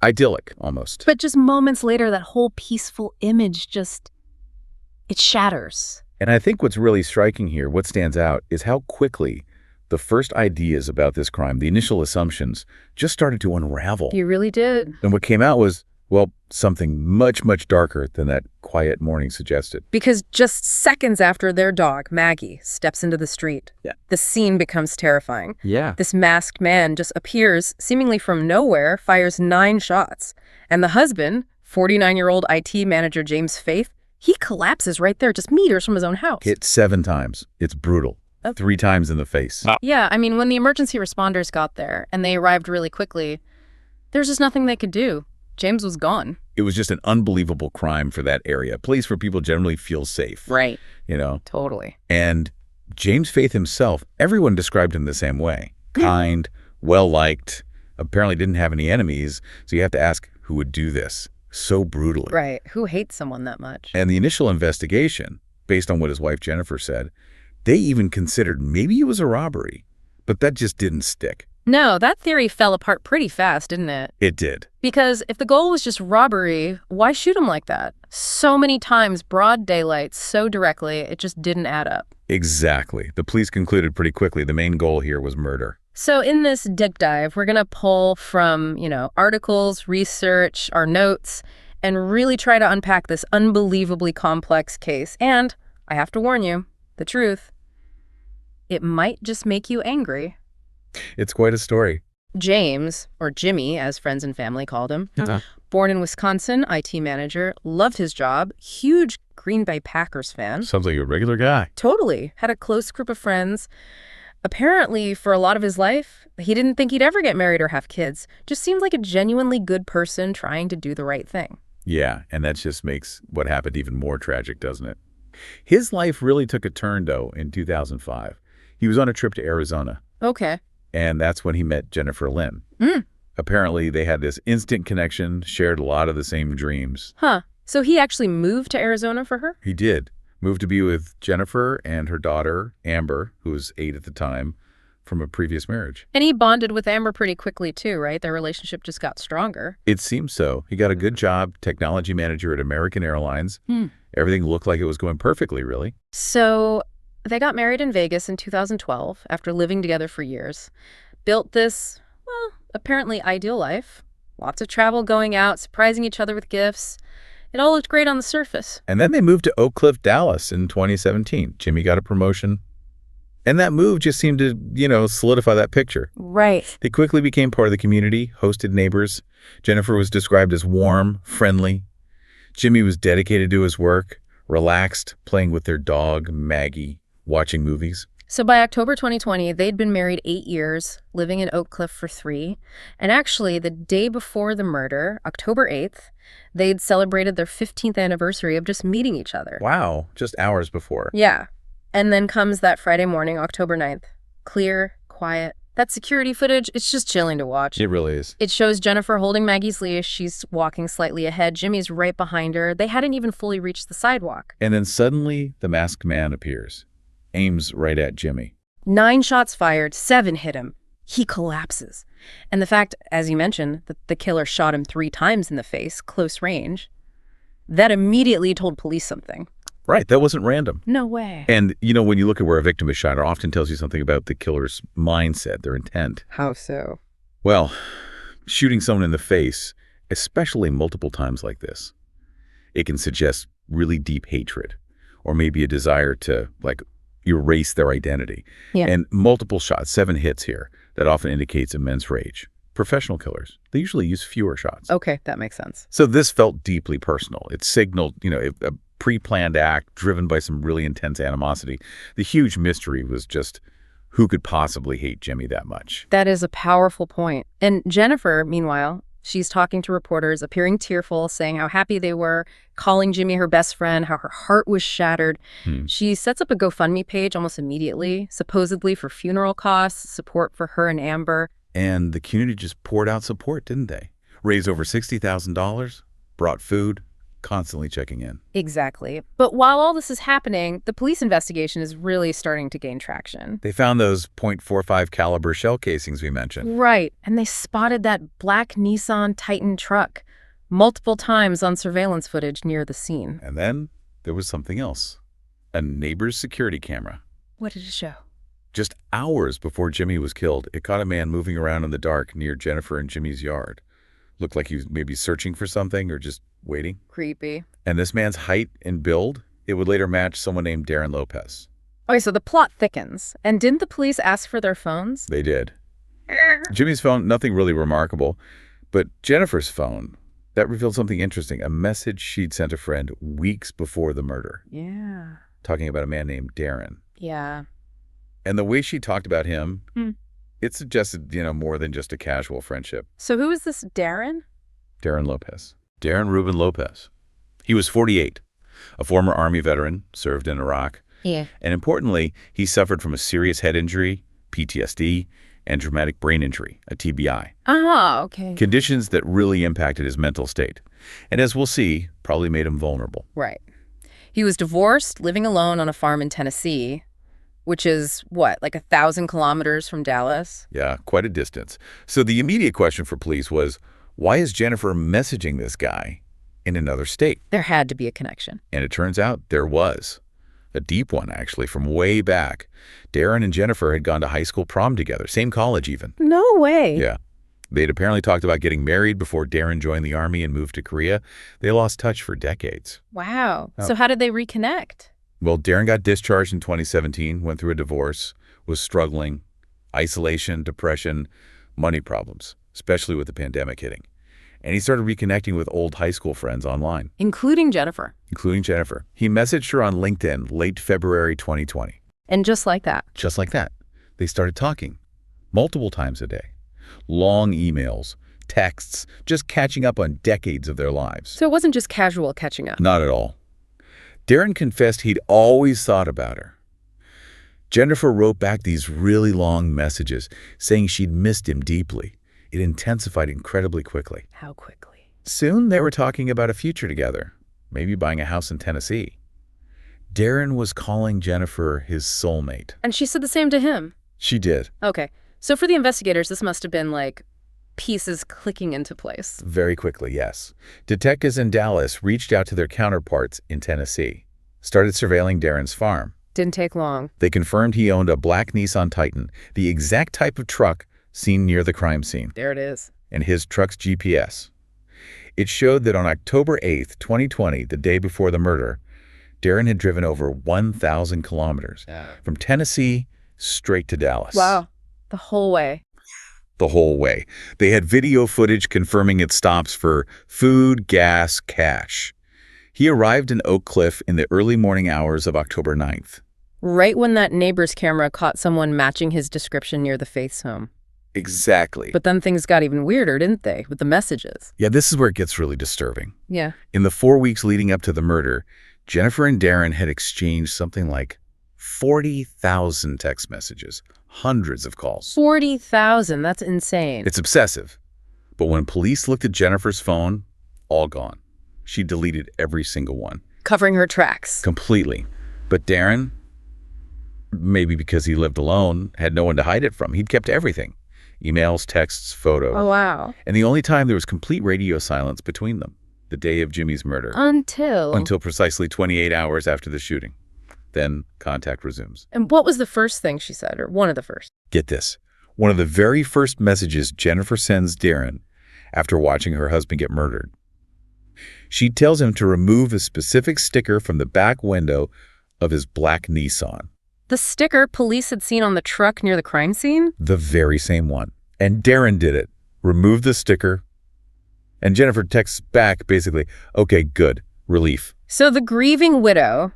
Idyllic, almost. But just moments later, that whole peaceful image it shatters. And I think what's really striking here, what stands out, is how quickly the first ideas about this crime, the initial assumptions, just started to unravel. You really did. And what came out was, well, something much, much darker than that quiet morning suggested. Because just seconds after their dog, Maggie, steps into the street, the scene becomes terrifying. Yeah. This masked man just appears seemingly from nowhere, fires 9 shots. And the husband, 49-year-old IT manager James Faith, he collapses right there, just meters from his own house. Hit 7 times. It's brutal. 3 times in the face. Yeah, I mean, when the emergency responders got there and they arrived really quickly, there's just nothing they could do. James was gone. It was just an unbelievable crime for that area, a place where people generally feel safe. Right. Totally. And James Faith himself, everyone described him the same way. Kind, well-liked, apparently didn't have any enemies. So you have to ask, who would do this so brutally? Right. Who hates someone that much? And the initial investigation, based on what his wife Jennifer said, they even considered maybe it was a robbery, but that just didn't stick. No, that theory fell apart pretty fast, didn't it? It did. Because if the goal was just robbery, why shoot him like that? So many times, broad daylight, so directly, it just didn't add up. Exactly. The police concluded pretty quickly the main goal here was murder. So in this deep dive, we're going to pull from, articles, research, our notes, and really try to unpack this unbelievably complex case. And I have to warn you, the truth, it might just make you angry. It's quite a story. James, or Jimmy, as friends and family called him, born in Wisconsin, IT manager, loved his job, huge Green Bay Packers fan. Sounds like a regular guy. Totally. Had a close group of friends. Apparently, for a lot of his life, he didn't think he'd ever get married or have kids. Just seemed like a genuinely good person trying to do the right thing. Yeah, and that just makes what happened even more tragic, doesn't it? His life really took a turn, though, in 2005. He was on a trip to Arizona. Okay. And that's when he met Jennifer Lynn. Apparently, they had this instant connection, shared a lot of the same dreams. Huh. So he actually moved to Arizona for her? He did. Moved to be with Jennifer and her daughter, Amber, who was 8 at the time, from a previous marriage. And he bonded with Amber pretty quickly, too, right? Their relationship just got stronger. It seems so. He got a good job, technology manager at American Airlines. Everything looked like it was going perfectly, really. So they got married in Vegas in 2012 after living together for years. Built this, well, apparently ideal life. Lots of travel, going out, surprising each other with gifts. It all looked great on the surface. And then they moved to Oak Cliff, Dallas in 2017. Jimmy got a promotion. And that move just seemed to, solidify that picture. Right. They quickly became part of the community, hosted neighbors. Jennifer was described as warm, friendly. Jimmy was dedicated to his work, relaxed, playing with their dog, Maggie, watching movies. So by October 2020, they'd been married 8 years, living in Oak Cliff for 3. And actually, the day before the murder, October 8th, they'd celebrated their 15th anniversary of just meeting each other. Wow, just hours before. Yeah. And then comes that Friday morning, October 9th. Clear, quiet. That security footage, it's just chilling to watch. It really is. It shows Jennifer holding Maggie's leash. She's walking slightly ahead. Jimmy's right behind her. They hadn't even fully reached the sidewalk. And then suddenly, the masked man appears. Aims right at Jimmy. 9 shots fired, 7 hit him. He collapses. And the fact, as you mentioned, that the killer shot him 3 times in the face, close range, that immediately told police something. Right, that wasn't random. No way. And, when you look at where a victim is shot, it often tells you something about the killer's mindset, their intent. How so? Well, shooting someone in the face, especially multiple times like this, it can suggest really deep hatred or maybe a desire to, erase their identity. Yeah. And multiple shots, 7 hits here, that often indicates immense rage. Professional killers, they usually use fewer shots. Okay, that makes sense. So this felt deeply personal. It signaled, a pre-planned act driven by some really intense animosity. The huge mystery was just who could possibly hate Jimmy that much. That is a powerful point. And Jennifer, meanwhile, She's talking to reporters, appearing tearful, saying how happy they were, calling Jimmy her best friend, how her heart was shattered. She sets up a GoFundMe page almost immediately, supposedly for funeral costs, support for her and Amber. And the community just poured out support, didn't they? Raised over $60,000, brought food, constantly checking in. Exactly. But while all this is happening, the police investigation is really starting to gain traction. They found those .45 caliber shell casings we mentioned. Right. And they spotted that black Nissan Titan truck multiple times on surveillance footage near the scene. And then there was something else. A neighbor's security camera. What did it show? Just hours before Jimmy was killed, it caught a man moving around in the dark near Jennifer and Jimmy's yard. Looked like he was maybe searching for something or just waiting. Creepy. And this man's height and build, it would later match someone named Darren Lopez. Okay, so the plot thickens. And didn't the police ask for their phones? They did. Jimmy's phone, nothing really remarkable. But Jennifer's phone, that revealed something interesting. A message she'd sent a friend weeks before the murder. Yeah. Talking about a man named Darren. Yeah. And the way she talked about him, it suggested, more than just a casual friendship. So who is this Darren? Darren Lopez. Darren Reuben Lopez. He was 48, a former Army veteran, served in Iraq. Yeah. And importantly, he suffered from a serious head injury, PTSD, and traumatic brain injury, a TBI. Ah, okay. Conditions that really impacted his mental state. And as we'll see, probably made him vulnerable. Right. He was divorced, living alone on a farm in Tennessee, which is, what, like 1,000 kilometers from Dallas? Yeah, quite a distance. So the immediate question for police was, why is Jennifer messaging this guy in another state? There had to be a connection. And it turns out there was. A deep one, actually, from way back. Darren and Jennifer had gone to high school prom together, same college even. No way. Yeah. They'd apparently talked about getting married before Darren joined the Army and moved to Korea. They lost touch for decades. Wow. Oh. So how did they reconnect? Well, Darren got discharged in 2017, went through a divorce, was struggling, isolation, depression, money problems, especially with the pandemic hitting. And he started reconnecting with old high school friends online. Including Jennifer. He messaged her on LinkedIn late February 2020. And just like that. Just like that, they started talking multiple times a day. Long emails, texts, just catching up on decades of their lives. So it wasn't just casual catching up. Not at all. Darren confessed he'd always thought about her. Jennifer wrote back these really long messages saying she'd missed him deeply. It intensified incredibly quickly. How quickly? Soon they were talking about a future together, maybe buying a house in Tennessee. Darren was calling Jennifer his soulmate. And she said the same to him? She did. Okay. So for the investigators, this must have been like pieces clicking into place. Very quickly, yes. Detectives in Dallas reached out to their counterparts in Tennessee, started surveilling Darren's farm. Didn't take long. They confirmed he owned a black Nissan Titan, the exact type of truck seen near the crime scene. There it is. And his truck's GPS. It showed that on October 8th, 2020, the day before the murder, Darren had driven over 1,000 kilometers from Tennessee straight to Dallas. Wow. The whole way. The whole way. They had video footage confirming its stops for food, gas, cash. He arrived in Oak Cliff in the early morning hours of October 9th. Right when that neighbor's camera caught someone matching his description near the Faith's home. Exactly. But then things got even weirder, didn't they, with the messages? Yeah, this is where it gets really disturbing. Yeah. In the 4 weeks leading up to the murder, Jennifer and Darren had exchanged something like 40,000 text messages, hundreds of calls. 40,000, that's insane. It's obsessive. But when police looked at Jennifer's phone, all gone. She deleted every single one. Covering her tracks. Completely. But Darren, maybe because he lived alone, had no one to hide it from. He'd kept everything. Emails, texts, photos. Oh, wow. And the only time there was complete radio silence between them, the day of Jimmy's murder. Until Precisely 28 hours after the shooting. Then contact resumes. And what was the first thing she said, or one of the first? Get this. One of the very first messages Jennifer sends Darren after watching her husband get murdered. She tells him to remove a specific sticker from the back window of his black Nissan. The sticker police had seen on the truck near the crime scene? The very same one. And Darren did it. Removed the sticker. And Jennifer texts back basically, okay, good, relief. So the grieving widow,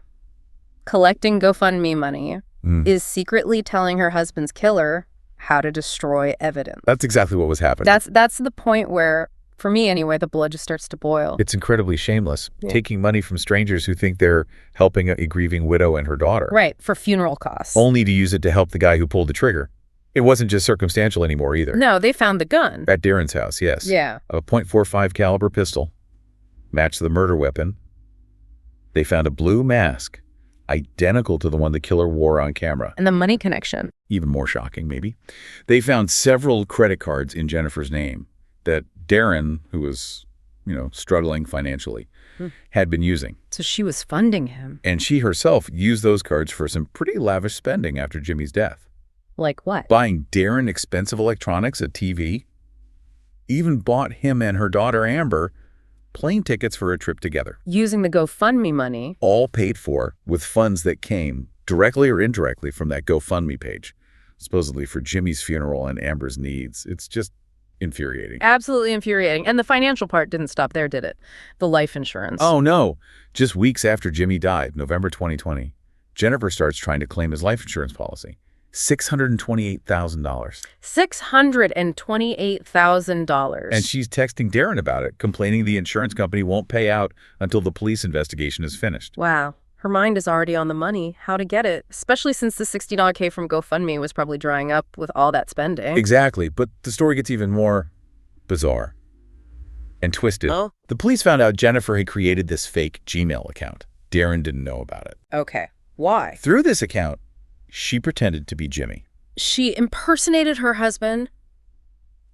collecting GoFundMe money, is secretly telling her husband's killer how to destroy evidence. That's exactly what was happening. That's the point where For me, anyway, the blood just starts to boil. It's incredibly shameless, Yeah. taking money from strangers who think they're helping a grieving widow and her daughter. Right, for funeral costs. Only to use it to help the guy who pulled the trigger. It wasn't just circumstantial anymore either. No, they found the gun. At Darren's house, yes. Yeah. A .45 caliber pistol matched the murder weapon. They found a blue mask, identical to the one the killer wore on camera. And the money connection. Even more shocking, maybe. They found several credit cards in Jennifer's name that Darren, who was, struggling financially, had been using. So she was funding him. And she herself used those cards for some pretty lavish spending after Jimmy's death. Like what? Buying Darren expensive electronics, a TV, even bought him and her daughter Amber plane tickets for a trip together. Using the GoFundMe money. All paid for with funds that came directly or indirectly from that GoFundMe page, supposedly for Jimmy's funeral and Amber's needs. It's just infuriating. Absolutely infuriating. And the financial part didn't stop there, did it? The life insurance. Oh, no. Just weeks after Jimmy died, November 2020, Jennifer starts trying to claim his life insurance policy. $628,000. $628,000. And she's texting Darren about it, complaining the insurance company won't pay out until the police investigation is finished. Wow. Her mind is already on the money, how to get it, especially since the $60K from GoFundMe was probably drying up with all that spending. Exactly, but the story gets even more bizarre and twisted. Oh? The police found out Jennifer had created this fake Gmail account. Darren didn't know about it. Okay. Why? Through this account, she pretended to be Jimmy. She impersonated her husband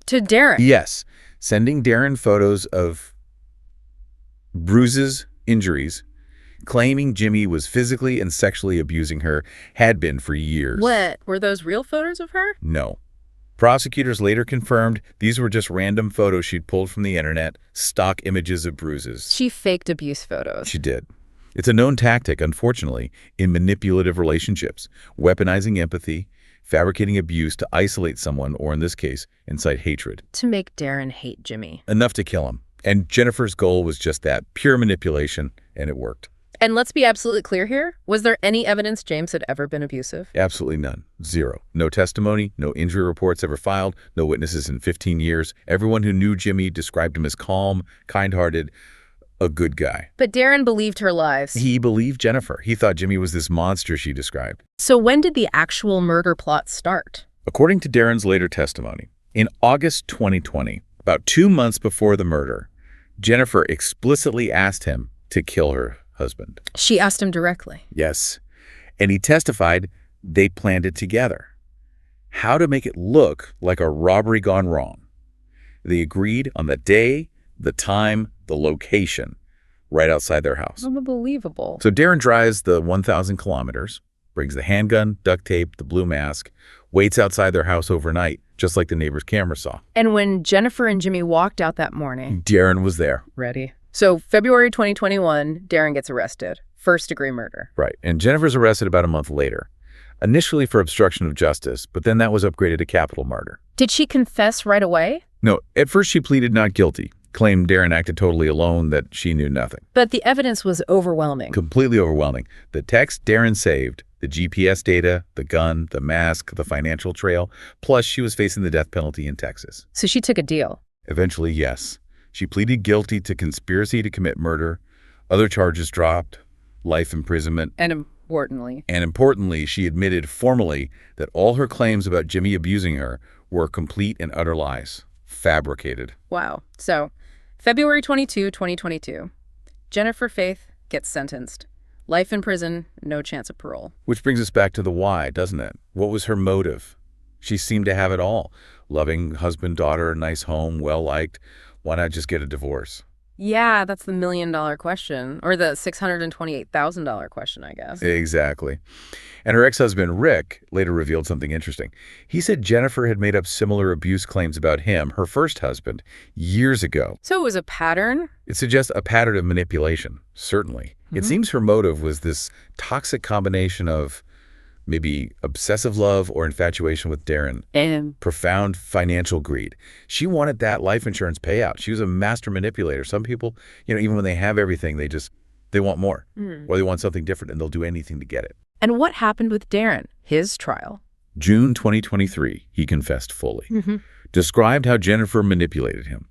to Darren. Yes, sending Darren photos of bruises, injuries, claiming Jimmy was physically and sexually abusing her, had been for years. What? Were those real photos of her? No. Prosecutors later confirmed these were just random photos she'd pulled from the internet, stock images of bruises. She faked abuse photos. She did. It's a known tactic, unfortunately, in manipulative relationships, weaponizing empathy, fabricating abuse to isolate someone, or in this case, incite hatred. To make Darren hate Jimmy. Enough to kill him. And Jennifer's goal was just that, pure manipulation, and it worked. And let's be absolutely clear here. Was there any evidence James had ever been abusive? Absolutely none. Zero. No testimony, no injury reports ever filed, no witnesses in 15 years. Everyone who knew Jimmy described him as calm, kind-hearted, a good guy. But Darren believed her lies. He believed Jennifer. He thought Jimmy was this monster she described. So when did the actual murder plot start? According to Darren's later testimony, in August 2020, about 2 months before the murder, Jennifer explicitly asked him to kill her husband. She asked him directly. Yes. And he testified they planned it together. How to make it look like a robbery gone wrong. They agreed on the day, the time, the location, right outside their house. Unbelievable. So Darren drives the 1,000 kilometers, brings the handgun, duct tape, the blue mask, waits outside their house overnight, just like the neighbor's camera saw. And when Jennifer and Jimmy walked out that morning... Darren was there. Ready. So February 2021, Darren gets arrested. First-degree murder. Right. And Jennifer's arrested about a month later. Initially for obstruction of justice, but then that was upgraded to capital murder. Did she confess right away? No, at first she pleaded not guilty, claimed Darren acted totally alone, that she knew nothing. But the evidence was overwhelming. Completely overwhelming. The text Darren saved, the GPS data, the gun, the mask, the financial trail, plus she was facing the death penalty in Texas. So she took a deal. Eventually, yes. She pleaded guilty to conspiracy to commit murder. Other charges dropped, life imprisonment. And importantly, she admitted formally that all her claims about Jimmy abusing her were complete and utter lies, fabricated. Wow. So, February 22, 2022, Jennifer Faith gets sentenced. Life in prison, no chance of parole. Which brings us back to the why, doesn't it? What was her motive? She seemed to have it all. Loving husband, daughter, nice home, well-liked. Why not just get a divorce? Yeah, that's the $1 million question, or the $628,000 question, I guess. Exactly. And her ex-husband, Rick, later revealed something interesting. He said Jennifer had made up similar abuse claims about him, her first husband, years ago. So it was a pattern? It suggests a pattern of manipulation, certainly. It seems her motive was this toxic combination of maybe obsessive love or infatuation with Darren. And profound financial greed. She wanted that life insurance payout. She was a master manipulator. Some people, even when they have everything, they want more. Or they want something different, and they'll do anything to get it. And what happened with Darren? His trial? June 2023, he confessed fully. Described how Jennifer manipulated him.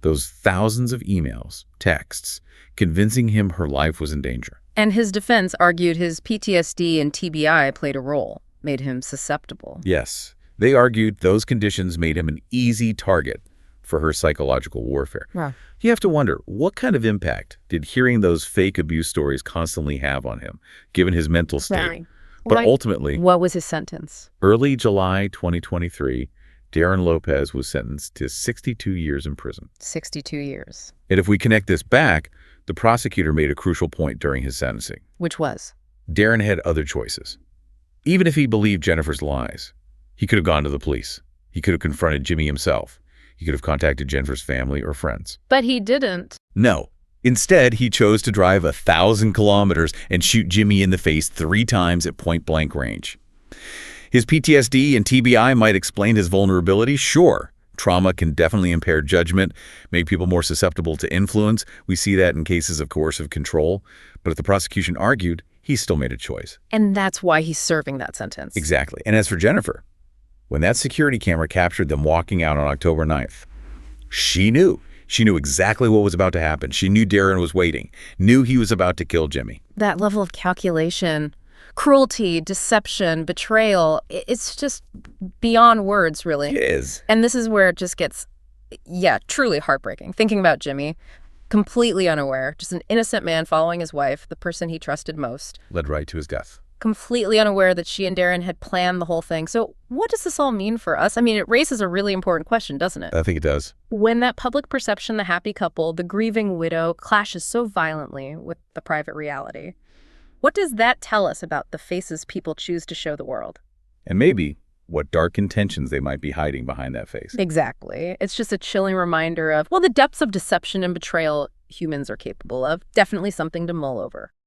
Those thousands of emails, texts, convincing him her life was in danger. And his defense argued his PTSD and TBI played a role, made him susceptible. Yes, they argued those conditions made him an easy target for her psychological warfare. Wow. You have to wonder, what kind of impact did hearing those fake abuse stories constantly have on him, given his mental state? Right. But ultimately, What was his sentence? early July 2023, Darren Lopez was sentenced to 62 years in prison. 62 years. And if we connect this back, the prosecutor made a crucial point during his sentencing. Which was? Darren had other choices. Even if he believed Jennifer's lies, he could have gone to the police. He could have confronted Jimmy himself. He could have contacted Jennifer's family or friends. But he didn't. No. Instead, he chose to drive 1,000 kilometers and shoot Jimmy in the face 3 times at point-blank range. His PTSD and TBI might explain his vulnerability, sure. Trauma can definitely impair judgment, make people more susceptible to influence. We see that in cases of coercive control. But if the prosecution argued, he still made a choice. And that's why he's serving that sentence. Exactly. And as for Jennifer, when that security camera captured them walking out on October 9th, she knew. She knew exactly what was about to happen. She knew Darren was waiting, knew he was about to kill Jimmy. That level of calculation, cruelty, deception, betrayal, it's just beyond words, really. It is. And this is where it just gets, truly heartbreaking. Thinking about Jimmy, completely unaware, just an innocent man following his wife, the person he trusted most. Led right to his death. Completely unaware that she and Darren had planned the whole thing. So what does this all mean for us? I mean, it raises a really important question, doesn't it? I think it does. When that public perception, the happy couple, the grieving widow, clashes so violently with the private reality, what does that tell us about the faces people choose to show the world? And maybe what dark intentions they might be hiding behind that face. Exactly. It's just a chilling reminder of, well, the depths of deception and betrayal humans are capable of. Definitely something to mull over.